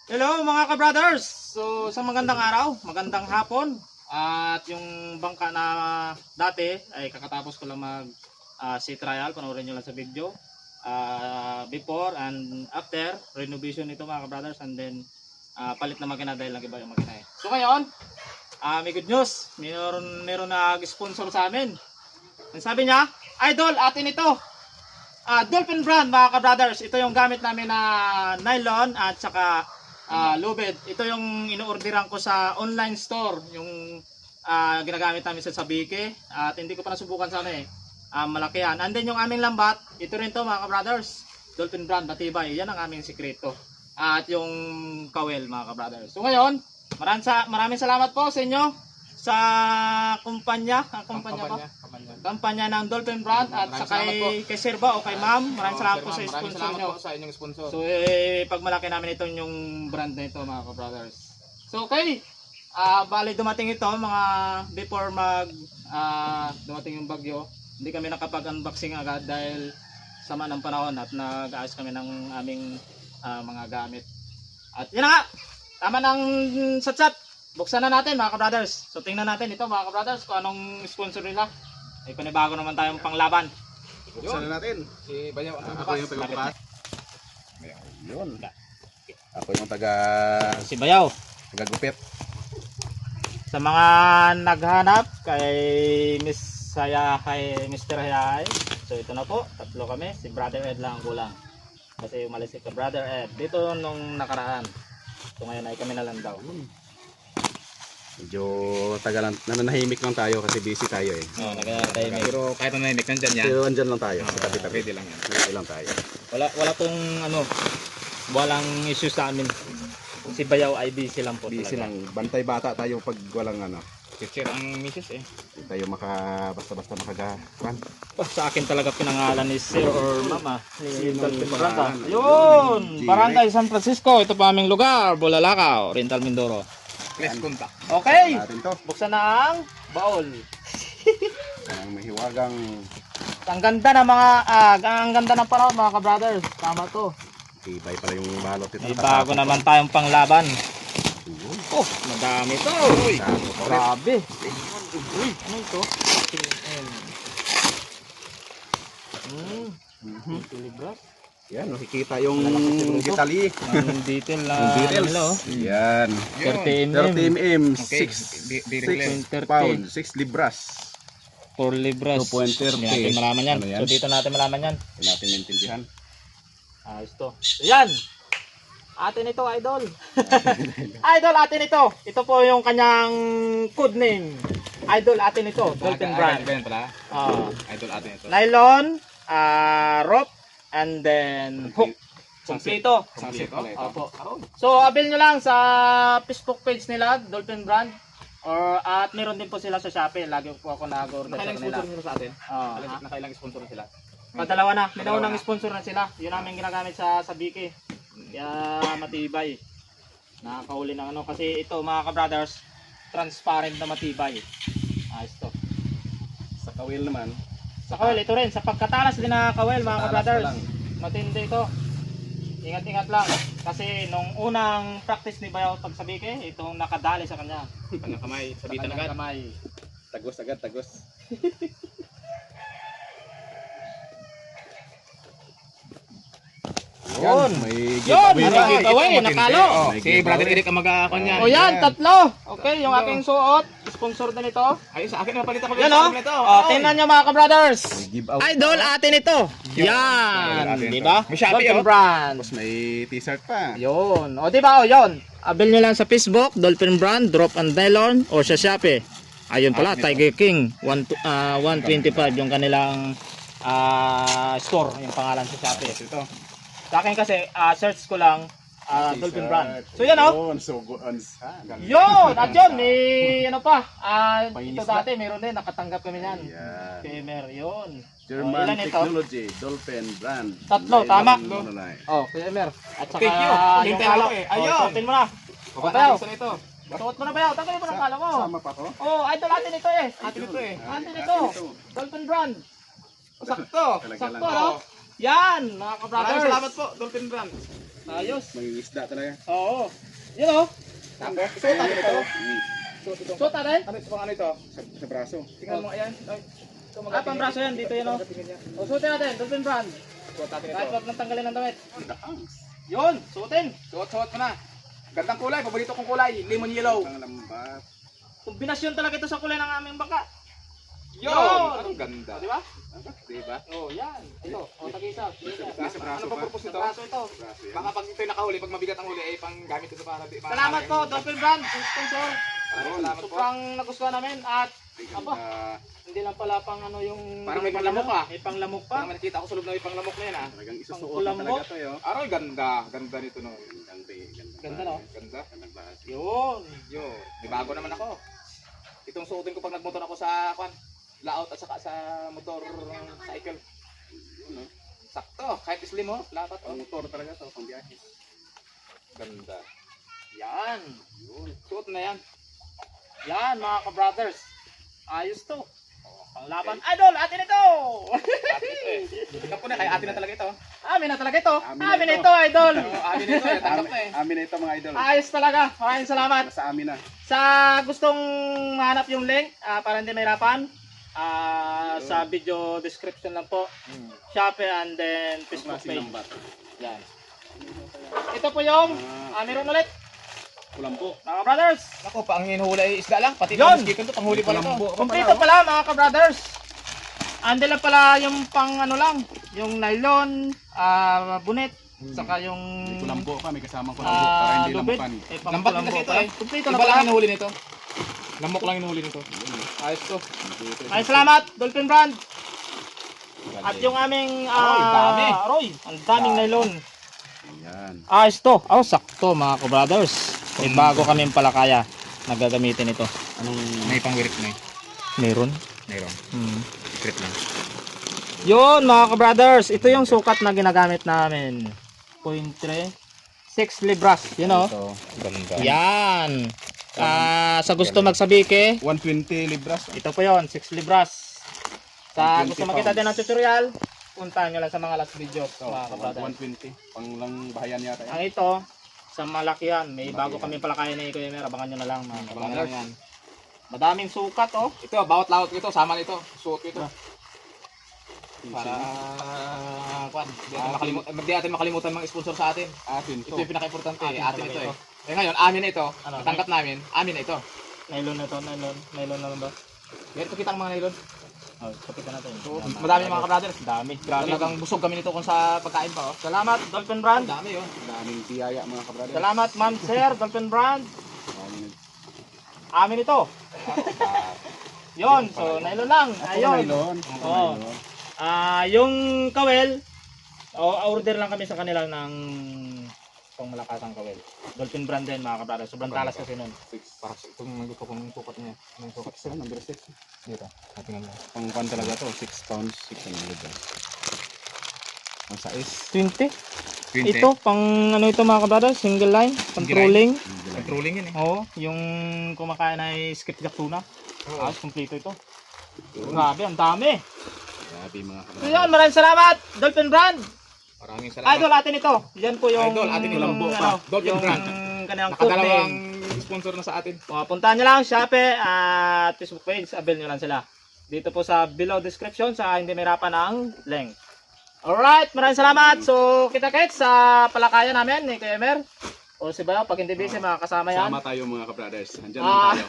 Hello mga ka-brothers! So, isang magandang araw, magandang hapon. At yung bangka na dati ay kakatapos ko lang mag sea trial, panoorin nyo lang sa video. Before and after, renovation ito mga ka-brothers, and then palit na makina dahil nag-iba yung makina eh. So ngayon, may good news, meron nag-sponsor sa amin. Ang sabi niya, Idol, atin ito! Dolphin brand mga ka-brothers, ito yung gamit namin na nylon at saka lubid. Ito yung ino-orderan ko sa online store, yung ginagamit namin sa Sabike, at hindi ko pa nasubukan sana eh. Malaki yan. And then yung aming lambat, ito rin to mga ka-brothers, Dolphin brand, matibay. Yan ang aming sikreto. At yung kawel mga ka-brothers. So ngayon, maraming salamat po sa inyo sa kampanya ng Dolphin brand at saka kay Sir Ba o kay Ma'am. Maraming salamat po sa sponsor nyo. Sa inyong sponsor. So pagmalaki namin ito yung brand na ito mga ka-brothers. So okay, bali dumating ito mga before dumating yung bagyo. Hindi kami nakapag-unboxing agad dahil sama ng panahon at nag-aayos kami ng aming mga gamit. At yun na nga, tama ng satsat. Buksan na natin mga ka-brothers. So tingnan natin ito mga ka-brothers kung anong sponsor nila. Ay panibago naman tayong panglaban. Buksan na natin. Si Bayaw. Ako yung taga-bukas. Yun. Ako yung Si Bayaw. taga-gupit. Sa mga naghanap kay Mr. Hayay. So ito na po, tatlo kami. Si Brother Ed lang ang kulang. Kasi umalis si Brother Ed dito nung nakaraan. So ngayon ay kami na lang daw. Medyo tagalan, nananahimik lang tayo kasi busy tayo eh. Oh, nagtatahimik. Pero kahit na nandyan yan. Pero andyan lang tayo. Sa tabi-tabi. Pwede lang yan. Pwede lang tayo. Wala pong walang issue sa amin. Si Bayaw ay busy lang po Busy talaga. lang. Bantay bata tayo pag walang Share ang misis eh. Hindi tayo basta-basta makagawan. Sa akin talaga pinangalan ni Sir or Mama. Ni Dolphin Brand. pangalan? Ayun! G-Rex. Barangay San Francisco. Ito pa aming lugar. Bulalakaw, Oriental Mindoro. Please contact. Okay! Natin to. Buksan na ang baol. Ang mahiwagang Ang ganda ng ang ganda ng panahon mga ka-brothers. Tama to. tibay pala yung balot ito. May bago naman tayong panglaban. Yun. Oh, madami to. Uy, Dami pa rin. grabe. Uy, ano ito? Tilibras. Yan, nakikita yung gitali. Ang detail na Yung details. nila, oh. Yan. 30 mm. 30 mm, Okay. 6 pounds, 6 libras. 4 libras. 2.30. Hindi natin malaman yan. Ano yan? So dito natin malaman yan. Hindi natin maintindihan. Ayos to. So yan! Atin ito, idol. Idol, atin ito. Ito po yung kanyang code name. Idol, atin ito. Dolphin brand. Ganyan pala. Idol atin ito. Nylon, rope, and then hook. Kompleto. Sunset pala ito. Opo. So, avail nyo lang sa Facebook page nila, Dolphin Brand. At meron din po sila sa Shopee. Lagi po ako nag-order sa Nakailang kanila. sponsor sila sa atin? Oh, Nakailang sponsor sila? Padalawa na. May naunang sponsor na sila. Yun namin ginagamit sa Sabike. Kaya matibay. Nakakauli ng kasi ito mga ka-brothers, transparent na matibay. Ayos to. Sa kawil naman, Sa kawel, ito rin. Sa pagkatalas din na kawel mga Talas ka-brothers. pa lang. Matindi ito. Ingat-ingat lang. Kasi nung unang practice ni Bayaw pag Sabike, itong nakadali sa kanya. Kanyang kamay. Sa Sabitan kanyang agad. kamay. tagos agad, tagos. Yun. May Yun! giveaway May pa. giveaway, nakalo. Oh, May si giveaway. Brother Eric ang mag-aakon yan. O yan, tatlo. Okay, yung aking suot. Sponsor din ito. Ayun, sa akin napalit ako. Yan o. Tingnan nyo mga ka-brothers. May giveaway. Idol, atin ito. Yan. Atin Di ito. ba? May Shopee, Dolphin oh. Brand. Tapos may t-shirt pa. Yun. O di ba? O yun. Avail nyo lang sa Facebook, Dolphin Brand, Drop and Nylon, o sa Shopee. Ayun pala, Tiger King. 125 yung kanilang store. Yung pangalan sa Shopee. Ito. Sa akin kasi, search ko lang Dolphin Brand. So yan o. Yun, so good. Yun! At yun, may ano pa. Painis Ito na. dati, meron din. Nakatanggap kami yan. Yan. Gamer, yun. German ilan ito? Technology, Dolphin brand. Tatlo, Nylon tama. monolite. Oh, Gamer. At saka Okay, Q. yung Hintay kalo. ako eh. Ayun. Suotin mo na. Baba Bayaw. natin sa nito. Suot mo na Bayaw. Tanggalin mo ng kalo mo. Sama pa to? Oh, idol atin ito eh. Atin ito eh. Atin ito. Dolphin Brand. Sakto. Talaga Sakto, lang. no? Yan, mga Maraming ka-brothers. salamat po, Dolphin Brand. Ayos. Mangingisda talaga. Oo. Yun o. Tapos, suot natin ito. Suot ito. Suot natin. Ano ito? Sa braso. Tingnan mo, ayan. Ay, ito, Ah, pang braso yan. Dito yun o. O, suotin natin. Dolphin brand. Suot natin Kahit ito. wag nang tanggalin ng damit. Yun. Suotin. Suot mo na. Gandang kulay, paborito kong kulay, lemon yellow. Ang lambat. Kombinasyon talaga ito sa kulay ng aming bangka. Yun! Yun! Anong ganda. Di ba? Diba? Oh, yan. Ito. O, tag-isa. Nasa braso Ano pa pa. purpose Sa nito? braso ito. Braso yan. Baka pag ito'y nakahuli, pag mabigat ang huli, ay pang gamit ito para di Salamat po, Dolphin brand. Sponsor. Salamat po. Sobrang nagustuhan namin at Ay, Aba. ganda. hindi lang pala pang ano yung... Parang may panglamok ah. May panglamok Parang pa. nakita ko sa loob na may panglamok na yan ah. Talagang isusuot na Pangkulambo. talaga to, yo. Aroy, ganda. Ganda nito no. Ganda, Ganda, no? Ganda. Gandang klase. Yun. Yo, di bago naman ako. Itong suotin ko pag nagmotor ako sa layout at saka sa motor cycle. Yun, no? Sakto, kahit slim oh, lapat Ang oh. motor talaga to, pang biyahe. Ganda. Yan. Yun. Suot na yan. Yan mga ka-brothers. Ayos to. Panglaban. Idol, atin ito! Atin ito eh. Tingnan ko na, kay atin na talaga ito. Amin na talaga ito. Amin na Amin na ito. ito, idol. Oo, amin ito eh, tanggap na eh. Amin na ito mga idol. Ayos talaga. Maraming salamat. Sa amin na. Sa gustong mahanap yung link, para hindi mahirapan, sa video description lang po. Shopee and then Facebook Klaseng page. lambat. Yan. Ito po yung meron ulit. Kulambo. Mga brothers. Ako, pang hinuhuli ay isda lang, pati Yun! yung mosquito to, panghuli pala ito. Kompleto pala mga ka-brothers. Andi lang pala yung pang ano lang, yung nylon, bunet, saka yung Kulambo pa, may kasamang kulambo para hindi lubid. lamukan. Pang Lambat din kulambo kasi ito pala. eh. Kompleto na Iba lang pala. hinuhuli nito. Lamok lang hinuhuli nito. Ayos to. Ay salamat, Dolphin Brand. At yung aming dami. Roy, ang daming nylon. Ayan. Ayos to. Oh, sakto mga ka-brothers. May bago kami palakaya na gagamitin ito. Anong May pang-wirik na eh. Meron. Mayroon. Secret lang. Yun mga ka-brothers, ito yung sukat na ginagamit namin. 0.3 6 libras, you know. ito? Ganda. Yan. Sa gusto magsabike, 120 libras. ito po yon 6 libras. Sa 120 gusto makita pounds. din ng tutorial, puntahan nyo lang sa mga last videos Ito, mga ka-brothers. 120. Pang lang bahayan yata yan. Ang ito, sa malakihan, may bago kami palakayan ni Kuya Mer, abangan nyo na lang mga Abangan ka-brothers. lang yan. Madaming sukat oh. Ito, bawat laot ito, sama nito. Suot ko ito. Para, di atin makalimutan mga sponsor sa atin. Atin Ito to. yung pinaka-importante. Atin Atin talaga ito eh. ito. Eh ngayon, amin na ito. Ano? Natanggap namin, amin na ito. Nylon na to, nylon na lang ba? Ganito kita ang mga nylon. Oh, kapita natin. So, madami mga ka-brothers. Dami, grabe. Talagang busog kami nito kung sa pagkain pa. Oh. Salamat Dolphin Brand. Ang dami oh. Daming tiyaya mga kabrother. Salamat Ma'am Sir Dolphin Brand. Daming Amin ito. Yon, so nylon lang. Ayun. nylon. Oo. Yung kawel, order lang kami sa kanila ng pang malakasang kawel. Dolphin Brand din mga kabrada. Sobrang talas kasi nun. Para itong nandito kung sukat niya. Anong sukat? Saan? Number 6. Dito. Tingnan mo. Pang pan talaga to. 6 pounds. 600 libras. Ang size. 20. Ito, pang ano ito mga kabrada? Single line, controlling. Controlling yun eh. Oo, yung kumakain ay skipjack tuna. Oo. Kompleto ito. Grabe, ang dami. Grabe mga So kabrother. yun, maraming salamat, Dolphin Brand. Maraming salamat. Idol, atin ito. Yan po yung... Idol, atin yung lambo pa. Dolphin yung Brand. kanilang Nakadalawang code sponsor na sa atin. name. Puntahan nyo lang, Shopee at Facebook page. Avail nyo lang sila. Dito po sa below description sa hindi mahirapan ang link. Alright, maraming salamat. So, kita-kits sa palakayan namin ni Kuya Mer. O si Bayo, pag hindi busy, makakasama yan. Sama tayo mga kabrothers. Andyan lang tayo.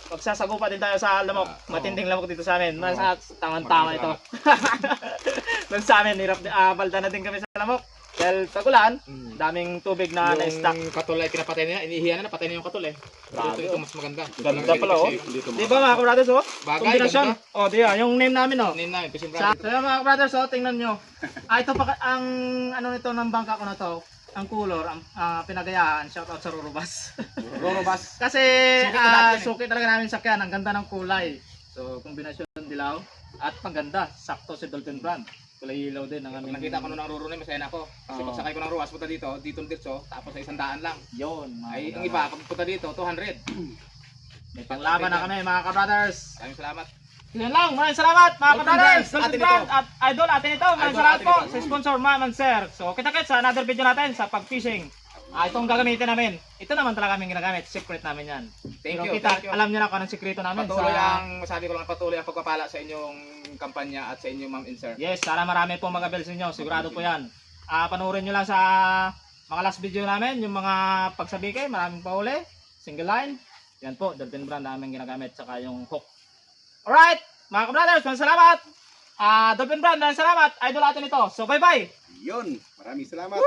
Magsasagupa din tayo sa lamok. Matinding lamok dito sa amin. Tama-tama Maraming ito. Doon sa amin, hirap balda na din kami sa lamok. Dahil tagulan, daming tubig na na-stack. Yung katol ay pinapatay niya, inihiyan na, napatay na yung katol eh. Grabe, Ito mas maganda. Ganda pala oh. Dito Di ba mga kabrothers oh? Bagay, Kombinasyon. ganda. Oh, di yung name namin oh. Name namin, Fishing Sa, Brand. so yun, mga brothers, oh, tingnan nyo. Ito pa, ang ano nito ng bangka ko na to, ang color, ang pinagayaan, shout out sa Rorobas. Rorobas. Kasi Suki na natin eh. suki talaga namin sakyan, ang ganda ng kulay. So, kombinasyon dilaw at paganda, sakto si Dolphin Brand. Kulay ilaw din ang Pag aming... nakita ko nung ang rurunay, masaya na ako. Kasi Oo. pag sakay ko ng ruwas, punta dito, dito tapos sa 100 lang. Yun, mga Ay, ang kabrothers. iba, pag punta dito, 200. May panglaban na kami mga kabrothers. Maraming salamat. Yan lang, maraming salamat mga Dolphin kabrothers, Brands, Dolphin atin Brand ito. at Idol atin ito. Maraming Idol, salamat atin po ito. sa sponsor Maman Sir. So kita-kits sa another video natin sa pag-fishing. Itong gagamitin namin. Ito naman talaga aming ginagamit. Secret namin yan. Thank Pero you, kita, thank you. alam niyo na kung anong sikreto namin. Patuloy sa... ang, masabi ko lang, patuloy ang pagpapala sa inyong kampanya at sa inyong ma'am and sir. Yes, sana marami po mag-avail sa inyo. Sigurado po yan. Panoorin nyo lang sa mga last video namin. Yung mga pagsabikay, maraming pauli. Single line. Yan po, Dolphin Brand namin ginagamit. Saka yung hook. Alright, mga kabrothers, maraming salamat. Dolphin Brand, maraming salamat. Idol natin ito. So, bye-bye. Yun. Maraming salamat.